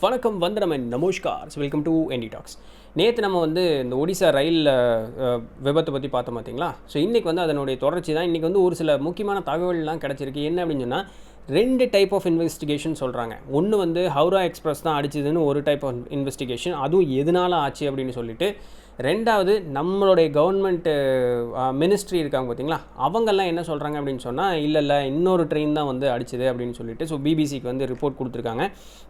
வணக்கம் வந்தனம் and namaskar. Welcome to ndtalks. நேற்று நம்ம இந்த ஒடிசா ரயில் விபத்தை பற்றி பார்த்தோம் பார்த்தீங்களா. ஸோ இன்றைக்கி அதனுடைய தொடர்ச்சி தான். இன்றைக்கி ஒரு சில முக்கியமான தகவல்லாம் கிடச்சிருக்கு. என்ன அப்படின்னு சொன்னால், 2 டைப் ஆஃப் இன்வெஸ்டிகேஷன் சொல்கிறாங்க. ஒன்று ஹவுரா எக்ஸ்பிரஸ் தான் அடிச்சதுன்னு ஒரு டைப் ஆஃப் இன்வெஸ்டிகேஷன், அதுவும் எதனால் ஆச்சு அப்படின்னு சொல்லிட்டு. ரெண்டாவது, நம்மளுடைய கவர்மெண்ட்டு மினிஸ்ட்ரி இருக்காங்க பார்த்தீங்களா, அவங்கெல்லாம் என்ன சொல்கிறாங்க அப்படின்னு சொன்னால், இல்லை இன்னொரு ட்ரெயின் தான் அடிச்சது அப்படின்னு சொல்லிட்டு ஸோ பிபிசிக்கு ரிப்போர்ட் கொடுத்துருக்காங்க.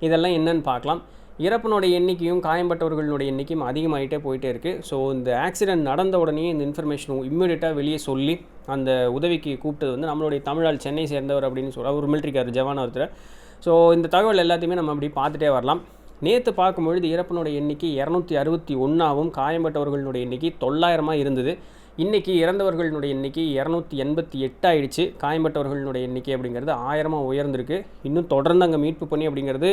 இதெல்லாம் என்னன்னு பார்க்கலாம். இறப்பினுடைய எண்ணிக்கையும் காயம்பட்டவர்களுடைய எண்ணிக்கையும் அதிகமாகிட்டே போயிட்டே இருக்குது. ஸோ இந்த ஆக்சிடென்ட் நடந்த உடனே இந்த இன்ஃபர்மேஷன் இம்மிடியட்டாக வெளியே சொல்லி அந்த உதவிக்கு கூப்பிட்டது நம்மளுடைய தமிழால் சென்னை சேர்ந்தவர் அப்படின்னு சொல்ல ஒரு மிலிட்ரிக்கார் ஜவான் ஒருத்தர். ஸோ இந்த தகவல் எல்லாத்தையுமே நம்ம அப்படி பார்த்துட்டே வரலாம். நேற்று பார்க்கும்பொழுது இறப்பினுடைய எண்ணிக்கை 261ஆகவும் காயம்பட்டவர்களுடைய எண்ணிக்கை 900 இருந்தது. இன்றைக்கி இறந்தவர்களுடைய எண்ணிக்கை 288 ஆகிடுச்சு. காயம்பட்டவர்களுடைய எண்ணிக்கை அப்படிங்கிறது 1000 உயர்ந்திருக்கு. இன்னும் தொடர்ந்து அங்கே மீட்பு பண்ணி அப்படிங்கிறது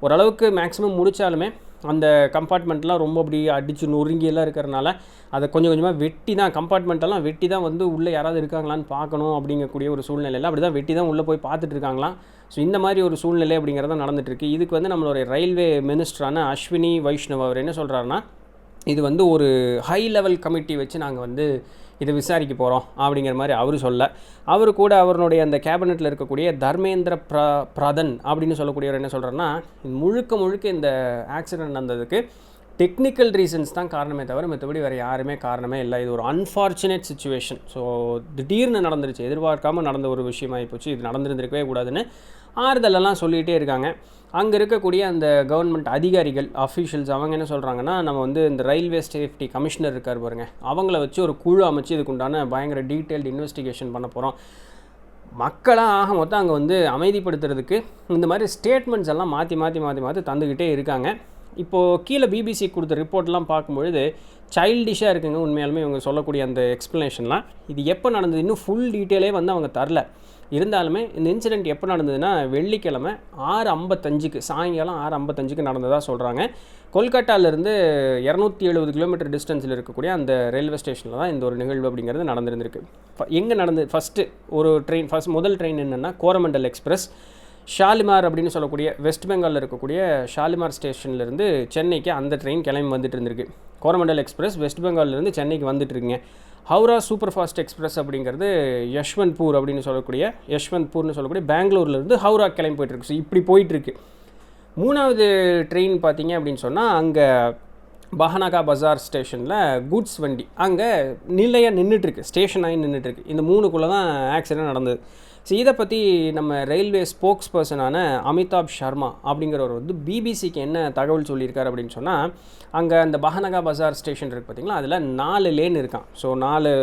ஓரளவுக்கு மேக்ஸிமம் முடித்தாலுமே அந்த கம்பார்ட்மெண்ட்லாம் ரொம்ப அப்படி அடித்து நொறுங்கியெல்லாம் இருக்கிறனால அதை கொஞ்சம் கொஞ்சமாக வெட்டி தான் கம்பார்ட்மெண்ட்டெல்லாம் வெட்டி தான் உள்ளே யாராவது இருக்காங்களான்னு பார்க்கணும் அப்படிங்கக்கூடிய ஒரு சூழ்நிலையில் அப்படி தான் வெட்டி தான் உள்ளே போய் பார்த்துட்டு இருக்காங்களாம். ஸோ இந்த மாதிரி ஒரு சூழ்நிலை அப்படிங்கிறத நடந்துகிட்ருக்கு. இதுக்கு நம்மளுடைய ரயில்வே மினிஸ்டரான அஸ்வினி வைஷ்ணவ் அவர் என்ன சொல்கிறாருன்னா, இது ஒரு ஹை லெவல் கமிட்டி வச்சு நாங்கள் இதை விசாரிக்க போகிறோம் அப்படிங்கிற மாதிரி அவர் சொல்ல, அவர் கூட அவருடைய அந்த கேபினெட்டில் இருக்கக்கூடிய தர்மேந்திர பிரதான் அப்படின்னு சொல்லக்கூடியவர் என்ன சொல்கிறாருன்னா, முழுக்க இந்த ஆக்சிடென்ட் நடந்ததுக்கு டெக்னிக்கல் ரீசன்ஸ் தான் காரணமே தவிர மற்றபடி வேறு யாருமே காரணமே இல்லை. இது ஒரு அன்ஃபார்ச்சுனேட் சுச்சுவேஷன். ஸோ திடீர்னு நடந்துருச்சு, எதிர்பார்க்காமல் நடந்த ஒரு விஷயமாகி போச்சு. இது நடந்துருந்துருக்கவே கூடாதுன்னு ஆறுதலெல்லாம் சொல்லிகிட்டே இருக்காங்க. அங்கே இருக்கக்கூடிய அந்த கவர்மெண்ட் அதிகாரிகள் அஃபீஷியல்ஸ் அவங்க என்ன சொல்கிறாங்கன்னா, நம்ம இந்த ரயில்வே சேஃப்டி கமிஷனர் இருக்கார் பாருங்கள், அவங்கள வச்சு ஒரு குழு அமைச்சு இதுக்குண்டான பயங்கர டீட்டெயில்டு இன்வெஸ்டிகேஷன் பண்ண போகிறோம். மக்களாக ஆக மொத்தம் அங்கே அமைதிப்படுத்துறதுக்கு இந்த மாதிரி ஸ்டேட்மெண்ட்ஸ் எல்லாம் மாற்றி தந்துக்கிட்டே இருக்காங்க. இப்போது கீழே பிபிசி கொடுத்த ரிப்போர்ட்லாம் பார்க்கும்பொழுது சைல்டிஷாக இருக்குங்க உண்மையாலுமே இவங்க சொல்லக்கூடிய அந்த எக்ஸ்ப்ளனேஷன்லாம். இது எப்போ நடந்தது இன்னும் ஃபுல் டீட்டெயிலே அவங்க தரல. இருந்தாலுமே இந்த இன்சிடெண்ட் எப்போ நடந்ததுன்னா, வெள்ளிக்கிழமை 6:55 சாயங்காலம் 6:55 நடந்ததாக சொல்கிறாங்க. கொல்கட்டாவிலேருந்து 270 கிலோமீட்டர் டிஸ்டன்ஸில் இருக்கக்கூடிய அந்த ரயில்வே ஸ்டேஷனில் தான் இந்த ஒரு நிகழ்வு அப்படிங்கிறது நடந்துருந்துருக்கு. எங்கே நடந்தது முதல் ட்ரெயின் என்னென்னா கோரமண்டல் எக்ஸ்பிரஸ். ஷாலிமார் அப்படின்னு சொல்லக்கூடிய வெஸ்ட் பெங்காலில் இருக்கக்கூடிய ஷாலிமார் ஸ்டேஷன்லேருந்து சென்னைக்கு அந்த ட்ரெயின் கிளம்பி வந்துட்டு இருந்திருக்கு. கோரமண்டல் எக்ஸ்பிரஸ் வெஸ்ட் பெங்காலிலேருந்து சென்னைக்கு வந்துட்டுருக்குங்க. ஹவுரா சூப்பர் ஃபாஸ்ட் எக்ஸ்பிரஸ் அப்படிங்கிறது யஷ்வந்த்பூர்னு சொல்லக்கூடிய பெங்களூர்லேருந்து ஹவுரா கிளம்பி போயிட்டுருக்கு. ஸோ இப்படி போயிட்டுருக்கு. 3வது ட்ரெயின் பார்த்தீங்க அப்படின்னு சொன்னால், அங்கே பஹனாகா பஜார் ஸ்டேஷனில் குட்ஸ் வண்டி அங்கே நிலையாக நின்றுட்டுருக்கு, ஸ்டேஷன் ஆகி நின்றுட்டுருக்கு. இந்த 3க்குள்ளே தான் ஆக்சிடென்ட் நடந்தது. ஸோ இதை பற்றி நம்ம ரயில்வே ஸ்போக்ஸ் பர்சனான அமிதாப் சர்மா அப்படிங்கிறவர் பிபிசிக்கு என்ன தகவல் சொல்லியிருக்காரு அப்படின்னு சொன்னால், அங்கே அந்த பஹனகா பஜார் ஸ்டேஷன் இருக்குது பார்த்திங்களா, அதில் 4 லேன் இருக்கான். ஸோ 4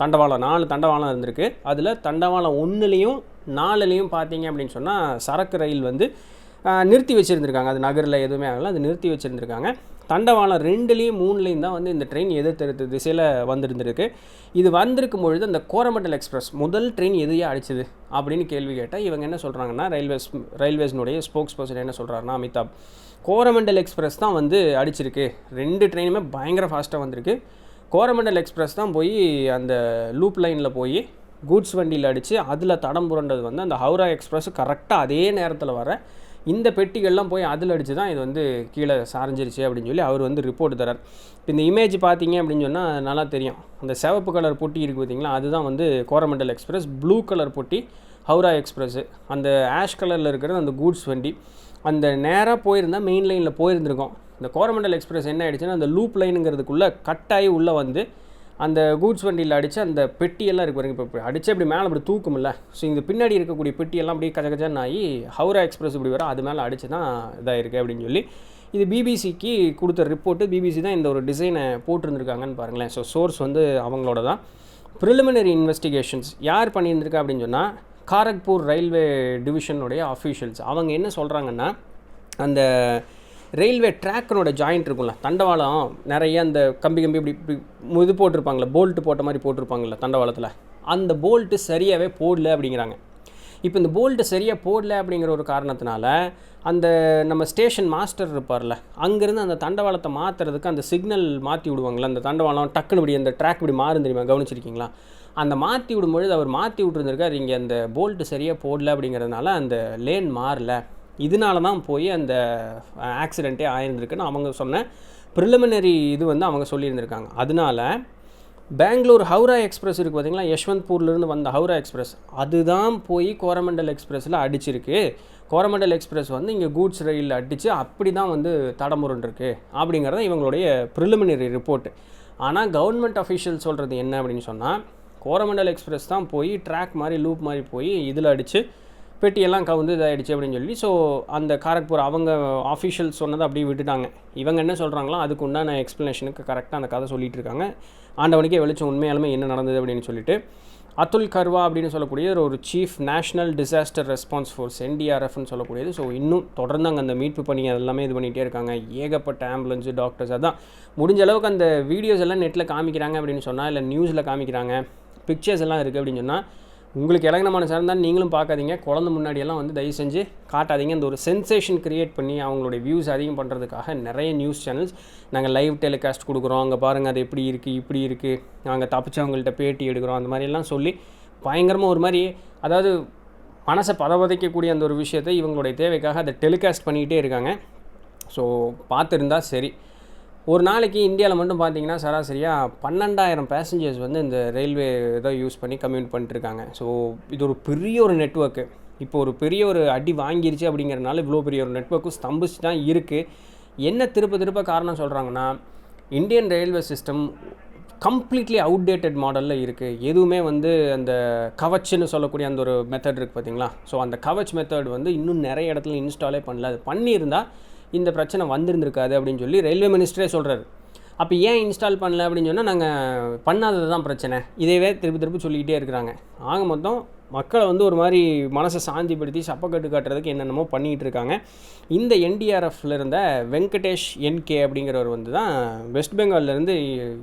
தண்டவாளம் 4 தண்டவாளம் இருந்திருக்கு. அதில் தண்டவாளம் 1லேயும் 4லேயும் பார்த்தீங்க அப்படின்னு சொன்னால் சரக்கு ரயில் நிறுத்தி வச்சுருந்துருக்காங்க. அது நகரில் எதுவுமே ஆகலை, அது நிறுத்தி வச்சுருந்துருக்காங்க. தண்டவாளம் 2லேயும் 3லேயும் தான் இந்த ட்ரெயின் எதிர்த்து திசையில் வந்திருந்திருக்கு. இது வந்திருக்கும் பொழுது அந்த கோரமண்டல் எக்ஸ்பிரஸ் முதல் ட்ரெயின் எதையா அடிச்சது அப்படின்னு கேள்வி கேட்டால் இவங்க என்ன சொல்கிறாங்கன்னா, ரயில்வேஸ்னுடைய ஸ்போக்ஸ் பர்சன் என்ன சொல்கிறாருன்னா, அமிதாப், கோரமண்டல் எக்ஸ்பிரஸ் தான் அடிச்சிருக்கு. 2 ட்ரெயினுமே பயங்கர ஃபாஸ்ட்டாக வந்திருக்கு. கோரமண்டல் எக்ஸ்பிரஸ் தான் போய் அந்த லூப் லைனில் போய் கூட்ஸ் வண்டியில் அடித்து அதில் தடம் புரண்டது அந்த ஹவுரா எக்ஸ்பிரஸ் கரெக்டாக அதே நேரத்தில் வர இந்த பெட்டிகள்லாம் போய் அதில் அடித்து தான் இது கீழே சார்ஞ்சிருச்சு அப்படின்னு சொல்லி அவர் ரிப்போர்ட் தரார். இப்போ இந்த இமேஜ் பார்த்தீங்க அப்படின்னு சொன்னால் நல்லா தெரியும். அந்த சிவப்பு கலர் பொட்டி இருக்குது பார்த்தீங்களா, அதுதான் கோரமண்டல் எக்ஸ்பிரஸ். ப்ளூ கலர் பொட்டி ஹவுரா எக்ஸ்பிரஸ்ஸு. அந்த ஆஷ் கலரில் இருக்கிறது அந்த கூட்ஸ் வண்டி. அந்த நேராக போயிருந்தால் மெயின் லைனில் போயிருந்துருக்கோம். இந்த கோரமண்டல் எக்ஸ்பிரஸ் என்ன ஆகிடுச்சுன்னா, அந்த லூப் லைனுங்கிறதுக்குள்ளே கட்டாயி உள்ளே அந்த கூட்ஸ் வண்டியில் அடித்து அந்த பெட்டியெல்லாம் இருக்கு பாருங்க, இப்போ அடித்து அப்படி மேலே அப்படி தூக்குமில்ல. ஸோ இந்த பின்னாடி இருக்கக்கூடிய பெட்டியெல்லாம் அப்படியே கஜகஜன்னு ஆகி ஹவுரா எக்ஸ்பிரஸ் இப்படி வர அது மேலே அடித்து தான் இதாக இருக்குது அப்படின்னு சொல்லி இது பிபிசிக்கு கொடுத்த ரிப்போர்ட்டு. பிபிசி தான் இந்த ஒரு டிசைனை போட்டிருந்துருக்காங்கன்னு பாருங்களேன். ஸோ சோர்ஸ் அவங்களோட தான். ப்ரிலிமினரி இன்வெஸ்டிகேஷன்ஸ் யார் பண்ணியிருந்திருக்கா அப்படின்னு சொன்னால், காரக்பூர் ரயில்வே டிவிஷனுடைய அஃபீஷியல்ஸ். அவங்க என்ன சொல்கிறாங்கன்னா, அந்த ரயில்வே ட்ராக்கினோட ஜாயிண்ட் இருக்கும்ல, தண்டவாளம் நிறைய அந்த கம்பி இப்படி இது போட்டிருப்பாங்களே, போல்ட்டு போட்ட மாதிரி போட்டிருப்பாங்கள்ல தண்டவாளத்தில், அந்த போல்ட்டு சரியாகவே போடல அப்படிங்கிறாங்க. இப்போ இந்த போல்ட்டு சரியாக போடல அப்படிங்கிற ஒரு காரணத்தினால அந்த நம்ம ஸ்டேஷன் மாஸ்டர் இருப்பார்ல, அங்கேருந்து அந்த தண்டவாளத்தை மாற்றுறதுக்கு அந்த சிக்னல் மாற்றி விடுவாங்களே, அந்த தண்டவாளம் டக்குன்னு இப்படி அந்த ட்ராக் இப்படி மாறும் தெரியுமா, கவனிச்சிருக்கீங்களா? அந்த மாற்றி விடும்பொழுது அவர் மாற்றி விட்டுருந்துருக்கார். இங்கே அந்த போல்ட்டு சரியாக போடல அப்படிங்கிறதுனால அந்த லேன் மாறல. இதனால தான் போய் அந்த ஆக்சிடெண்ட்டே ஆயிருந்திருக்குன்னு அவங்க சொன்ன ப்ரிலிமினரி இது வந்து அவங்க சொல்லியிருந்திருக்காங்க. அதனால பெங்களூர் ஹவுரா எக்ஸ்பிரஸ் இருக்குது பார்த்திங்களா, யஷ்வந்த்பூர்லேருந்து வந்த ஹவுரா எக்ஸ்பிரஸ், அதுதான் போய் கோரமண்டல் எக்ஸ்பிரஸில் அடிச்சிருக்கு. கோரமண்டல் எக்ஸ்பிரஸ் வந்து இங்கே கூட்ஸ் ரயிலில் அடித்து அப்படி தான் வந்து தடமுருண்டிருக்கு அப்படிங்கிறத இவங்களுடைய ப்ரிலிமினரி ரிப்போர்ட்டு. ஆனால் கவர்மெண்ட் அஃபிஷியல் சொல்கிறது என்ன அப்படின்னு சொன்னால், கோரமண்டல் எக்ஸ்பிரஸ் தான் போய் ட்ராக் மாதிரி லூப் மாதிரி போய் இதில் அடித்து பெட்டியெல்லாம் கவுந்து இதாகிடுச்சு அப்படின்னு சொல்லி, ஸோ அந்த காரக்பூர் அவங்க ஆஃபிஷியல் சொன்னதை அப்படியே விட்டுட்டாங்க. இவங்க என்ன சொல்கிறாங்களோ அதுக்கு உண்டான எக்ஸ்ப்ளனேஷனுக்கு கரெக்டாக அந்த கதை சொல்லிகிட்டு இருக்காங்க. ஆண்டவனுக்கே வெளிச்சம் உண்மையாலுமே என்ன நடந்தது அப்படின்னு சொல்லிட்டு. அதுல் கர்வா அப்படின்னு சொல்லக்கூடிய ஒரு chief national disaster response force NDRFன்னு சொல்லக்கூடியது. ஸோ இன்னும் தொடர்ந்து அங்கே அந்த மீட்பு பணி எல்லாமே இது பண்ணிகிட்டே இருக்காங்க. ஏகப்பட்ட ஆம்புலன்ஸு, டாக்டர்ஸ், அதான் முடிஞ்ச அளவுக்கு அந்த வீடியோஸ் எல்லாம் நெட்டில் காமிக்கிறாங்க அப்படின்னு சொன்னால், இல்லை நியூஸில் காமிக்கிறாங்க, பிக்சர்ஸ் எல்லாம் இருக்குது அப்படின்னு சொன்னால், உங்களுக்கு இலகினமான சார் தான் நீங்களும் பார்க்காதீங்க. குழந்தை முன்னாடியெல்லாம் வந்து தயவு செஞ்சு காட்டாதீங்க. அந்த ஒரு சென்சேஷன் க்ரியேட் பண்ணி அவங்களுடைய வியூஸ் அதிகம் பண்ணுறதுக்காக நிறைய நியூஸ் சேனல்ஸ் நாங்கள் லைவ் டெலிகாஸ்ட் கொடுக்குறோம், அங்கே பாருங்கள் அது எப்படி இருக்குது இப்படி இருக்குது, நாங்கள் தப்பிச்சவங்கள்ட்ட பேட்டி எடுக்கிறோம், அந்த மாதிரியெல்லாம் சொல்லி பயங்கரமாக ஒரு மாதிரி, அதாவது மனசை பதவதைக்கக்கூடிய அந்த ஒரு விஷயத்தை இவங்களுடைய தேவைக்காக அதை டெலிகாஸ்ட் பண்ணிக்கிட்டே இருக்காங்க. ஸோ பார்த்துருந்தா சரி. ஒரு நாளைக்கு இந்தியாவில் மட்டும் பார்த்தீங்கன்னா சராசரியாக 12,000 பேசஞ்சர்ஸ் வந்து இந்த ரயில்வே இதை யூஸ் பண்ணி கம்யூட் பண்ணிட்டுருக்காங்க. ஸோ இது ஒரு பெரிய ஒரு நெட்வொர்க்கு. இப்போ ஒரு பெரிய ஒரு அடி வாங்கிருச்சு அப்படிங்கிறனால இவ்வளோ பெரிய ஒரு நெட்வொர்க்கும் ஸ்தம்பிச்சு தான் இருக்குது. என்ன திருப்ப காரணம் சொல்கிறாங்கன்னா, Indian railway system completely outdated மாடலில் இருக்குது. எதுவுமே வந்து அந்த கவச்ன்னு சொல்லக்கூடிய அந்த ஒரு மெத்தட் இருக்குது பார்த்தீங்களா, ஸோ அந்த கவச் மெத்தட் வந்து இன்னும் நிறைய இடத்துல இன்ஸ்டாலே பண்ணல. அது பண்ணியிருந்தால் இந்த பிரச்சனை வந்திருந்திருக்காது அப்படின்னு சொல்லி ரயில்வே மினிஸ்டரே சொல்கிறாரு. அப்போ ஏன் இன்ஸ்டால் பண்ணல அப்படின்னு சொன்னால், நாங்கள் பண்ணாதது தான் பிரச்சனை, இதேவே திருப்பி சொல்லிக்கிட்டே இருக்கிறாங்க. ஆக மொத்தம் மக்களை வந்து ஒரு மாதிரி மனசை சாந்திப்படுத்தி சப்பக்கட்டு காட்டுறதுக்கு என்னென்னமோ பண்ணிகிட்டு இருக்காங்க. இந்த NDRFல இருந்த வெங்கடேஷ் NK அப்படிங்கிறவர் வந்து தான் வெஸ்ட் பெங்கால்லேருந்து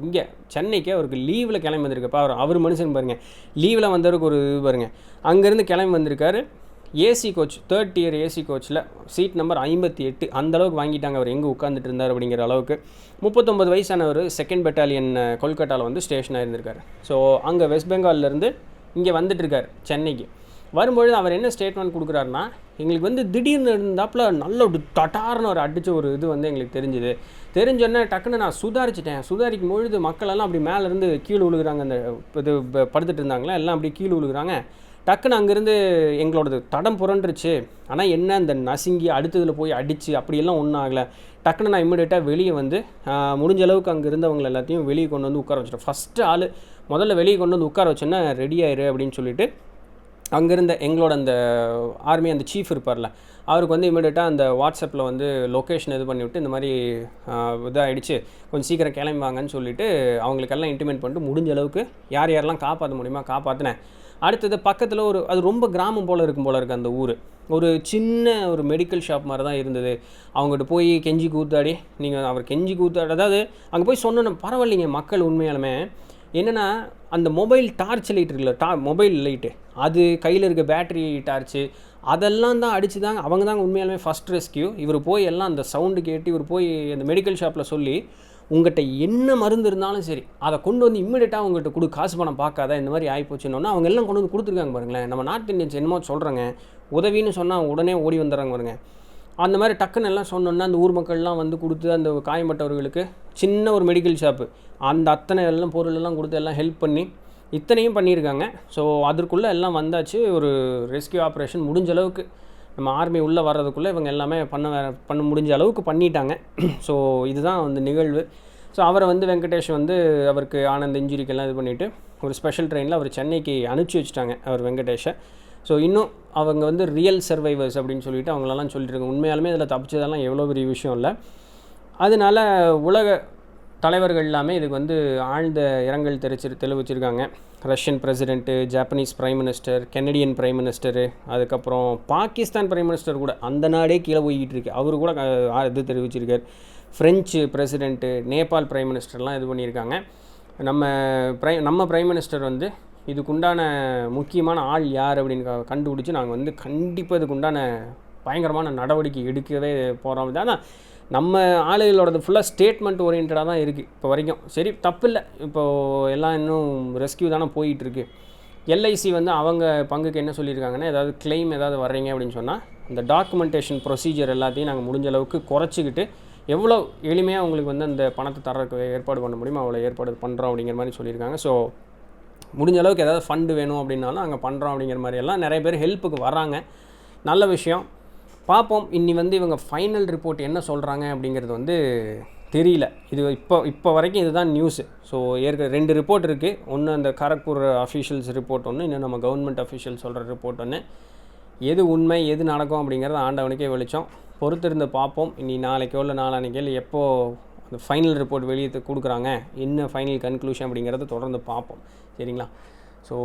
இங்கே சென்னைக்கு அவருக்கு லீவில் கிளம்பி வந்திருக்கப்பா. அவர் மனுஷன் பாருங்கள், லீவில் வந்தவருக்கு ஒரு இது பாருங்கள், அங்கேருந்து கிளம்பி வந்திருக்காரு. AC coach, 3rd tier AC கோச்சில் சீட் நம்பர் 58 அந்தளவுக்கு வாங்கிட்டாங்க. அவர் எங்கே உட்காந்துட்டு இருந்தார் அப்படிங்கிற அளவுக்கு. 39 வயசானவர் 2nd Battalion கொல்கட்டாவில் வந்து ஸ்டேஷனாக இருந்திருக்கார். ஸோ அங்கே வெஸ்ட் பெங்கால்லேருந்து இங்கே வந்துட்டுருக்கார் சென்னைக்கு. வரும்பொழுது அவர் என்ன ஸ்டேட்மெண்ட் கொடுக்குறாருன்னா, எங்களுக்கு வந்து திடீர்னு இருந்தாப்புல நல்ல ஒரு தட்டார்னு ஒரு அடித்த ஒரு இது வந்து எங்களுக்கு தெரிஞ்சோன்னே டக்குன்னு நான் சுதாரிக்கும் பொழுது மக்களெல்லாம் அப்படி மேலேருந்து கீழே விழுகிறாங்க. அந்த இது படுத்துட்டு இருந்தாங்களா எல்லாம் அப்படி கீழே விழுகிறாங்க. டக்குன்னு அங்கேருந்து எங்களோடது தடம் புரண்டுருச்சு. ஆனால் என்ன அந்த நசுங்கி அடுத்ததில் போய் அடித்து அப்படியெல்லாம் ஒன்றும் ஆகலை. டக்குன்னு நான் இம்மிடியேட்டாக வெளியே வந்து முடிஞ்ச அளவுக்கு அங்கே இருந்தவங்க எல்லாத்தையும் வெளியே கொண்டு வந்து உட்கார வச்சிட்டேன். ஃபஸ்ட்டு ஆள் முதல்ல வெளியே கொண்டு வந்து உட்கார வச்சோன்னா ரெடி ஆயிரு அப்படின்னு சொல்லிட்டு அங்கேருந்த எங்களோட அந்த ஆர்மி அந்த சீஃப் இருப்பார்ல, அவருக்கு வந்து இமீடியட்டாக அந்த வாட்ஸ்அப்பில் வந்து லொக்கேஷன் இது பண்ணிவிட்டு இந்த மாதிரி இதாகிடுச்சு, கொஞ்சம் சீக்கிரம் கிளம்புவாங்கன்னு சொல்லிவிட்டு அவங்களுக்கெல்லாம் இன்டிமேட் பண்ணிட்டு முடிஞ்ச அளவுக்கு யாரெல்லாம் காப்பாற்ற முடியுமா காப்பாற்றினேன். அடுத்தது பக்கத்தில் அது ரொம்ப கிராமம் போல் இருக்குது அந்த ஊர். ஒரு சின்ன ஒரு மெடிக்கல் ஷாப் மாதிரி தான் இருந்தது. அவங்ககிட்ட போய் கெஞ்சி கூத்தாடி, அவர் கெஞ்சி கூத்தாடி, அதாவது அங்கே போய் சொன்னோன்னு பரவாயில்லைங்க. மக்கள் உண்மையாலுமே என்னென்னா, அந்த மொபைல் டார்ச் லைட் இருக்குல்ல, மொபைல் லைட்டு, அது கையில் இருக்க பேட்ரி டார்ச்சு, அதெல்லாம் தான் அடித்து தாங்க அவங்க தாங்க உண்மையாலுமே ஃபஸ்ட் ரெஸ்கியூ. இவர் போய் எல்லாம் அந்த சவுண்டு கேட்டு இவர் போய் அந்த மெடிக்கல் ஷாப்பில் சொல்லி, உங்கள்கிட்ட என்ன மருந்து இருந்தாலும் சரி அதை கொண்டு வந்து இம்மிடியட்டாக உங்கள்கிட்ட காசு பணம் பார்க்காத, இந்த மாதிரி ஆகிப்போச்சுன்னா அவங்க எல்லாம் கொண்டு வந்து கொடுத்துருக்காங்க பாருங்களேன். நம்ம நார்த் இந்தியன்ஸ் என்னமோ சொல்கிறாங்க, உதவின்னு சொன்னால் உடனே ஓடி வந்துடுறாங்க பாருங்க. அந்த மாதிரி டக்குன்னு எல்லாம் சொன்னோன்னா அந்த ஊர் மக்கள்லாம் வந்து கொடுத்து அந்த காயம்பட்டவர்களுக்கு சின்ன ஒரு மெடிக்கல் ஷாப்பு, அந்த அத்தனை எல்லாம் பொருளெல்லாம் கொடுத்து எல்லாம் ஹெல்ப் பண்ணி இத்தனையும் பண்ணியிருக்காங்க. ஸோ அதற்குள்ளே எல்லாம் வந்தாச்சு. ஒரு ரெஸ்கியூ ஆப்ரேஷன் முடிஞ்ச அளவுக்கு நம்ம ஆர்மி உள்ளே வர்றதுக்குள்ளே இவங்க எல்லாமே பண்ண முடிஞ்ச அளவுக்கு பண்ணிட்டாங்க. ஸோ இதுதான் வந்து நிகழ்வு. ஸோ அவரை வந்து வெங்கடேஷ் வந்து அவருக்கு ஆனந்த இன்ஜுரிக்கெல்லாம் இது பண்ணிவிட்டு ஒரு ஸ்பெஷல் ட்ரெயினில் அவர் சென்னைக்கு அனுப்பிச்சி வச்சுட்டாங்க அவர் வெங்கடேஷை. ஸோ இன்னும் அவங்க வந்து ரியல் சர்வைவர்ஸ் அப்படின்னு சொல்லிட்டு அவங்களெல்லாம் சொல்லிட்டுருக்காங்க. உண்மையாலுமே இதில் தப்பிச்சதெல்லாம் எவ்வளோ பெரிய விஷயம் இல்லை. அதனால உலக தலைவர்கள் எல்லாமே இதுக்கு வந்து ஆழ்ந்த இரங்கல் தெரிவிச்சிருக்காங்க. Russian president, Japanese prime minister, Canadian prime minister, அதுக்கப்புறம் பாகிஸ்தான் பிரைம் மினிஸ்டர் கூட, அந்த நாடே கீழே போய்கிட்டு இருக்கு, அவரு கூட இது தெரிவிச்சிருக்கார். ஃப்ரெஞ்சு பிரசிடென்ட்டு, நேபாள் பிரைம் மினிஸ்டர்லாம் இது பண்ணியிருக்காங்க. நம்ம பிரைம் மினிஸ்டர் வந்து இதுக்குண்டான முக்கியமான ஆள் யார் அப்படின்னு கண்டுபிடிச்சி நாங்கள் வந்து கண்டிப்பாக இதுக்குண்டான பயங்கரமான நடவடிக்கை எடுக்கவே போகிறோம். அதான் நம்ம ஆளுகளோடது ஃபுல்லாக ஸ்டேட்மெண்ட் ஓரியன்டாக தான் இருக்குது இப்போ வரைக்கும். சரி, தப்பு இல்லை. இப்போது எல்லாம் இன்னும் ரெஸ்கியூ தானே போயிட்டுருக்கு. எல்ஐசி வந்து அவங்க பங்குக்கு என்ன சொல்லியிருக்காங்கன்னா, ஏதாவது கிளைம் ஏதாவது வர்றீங்க அப்படின்னு சொன்னால் அந்த டாக்குமெண்டேஷன் ப்ரொசீஜர் எல்லாத்தையும் நாங்கள் முடிஞ்ச அளவுக்கு குறைச்சிக்கிட்டு எவ்வளோ எளிமையாக உங்களுக்கு வந்து அந்த பணத்தை தரக்கு ஏற்பாடு பண்ண முடியுமோ அவ்வளோ ஏற்பாடு பண்ணுறோம் அப்படிங்கிற மாதிரி சொல்லியிருக்காங்க. ஸோ முடிஞ்ச அளவுக்கு ஏதாவது ஃபண்டு வேணும் அப்படின்னாலும் அங்கே பண்ணுறோம் அப்படிங்கிற மாதிரியெல்லாம் நிறைய பேர் ஹெல்ப்புக்கு வராங்க. நல்ல விஷயம். பார்ப்போம் இன்னி வந்து இவங்க ஃபைனல் ரிப்போர்ட் என்ன சொல்கிறாங்க அப்படிங்கிறது வந்து தெரியல. இது இப்போ வரைக்கும் இதுதான் நியூஸு. ஸோ 2 ரிப்போர்ட் இருக்குது. ஒன்று அந்த கரக்பூர் அஃபீஷியல்ஸ் ரிப்போர்ட் ஒன்று, இன்னும் நம்ம கவர்மெண்ட் அஃபீஷியல் சொல்கிற ரிப்போர்ட் ஒன்று. எது உண்மை எது நடக்கும் அப்படிங்கிறது ஆண்டவனுக்கே வெளிச்சம். பொறுத்திருந்து பார்ப்போம். இனி நாளைக்கோ இல்லை நாளான்னைக்கோ இல்லை எப்போ அந்த ஃபைனல் ரிப்போர்ட் வெளியே கொடுக்குறாங்க, என்ன ஃபைனல் கன்க்ளூஷன் அப்படிங்கிறத தொடர்ந்து பார்ப்போம். சரிங்களா? ஸோ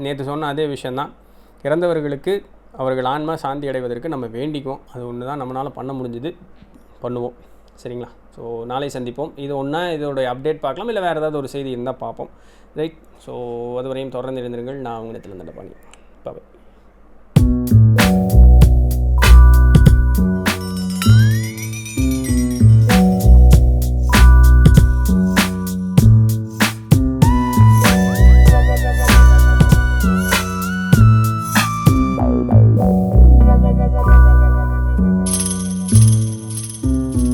நேற்று சொன்ன அதே விஷயந்தான். இறந்தவர்களுக்கு அவர்கள் ஆன்மா சாந்தி அடைவதற்கு நம்ம வேண்டிக்குவோம். அது ஒன்று தான் நம்மளால் பண்ண முடிஞ்சுது, பண்ணுவோம். சரிங்களா? ஸோ நாளை சந்திப்போம். இது ஒன்றா இதோடைய அப்டேட் பார்க்கலாம், இல்லை வேறு ஏதாவது ஒரு செய்தி இருந்தால் பார்ப்போம். ரைட். ஸோ அதுவரையும் தொடர்ந்து இருந்திருங்கள். நான் உங்கள் Nithilan Dhandapani. பாய்.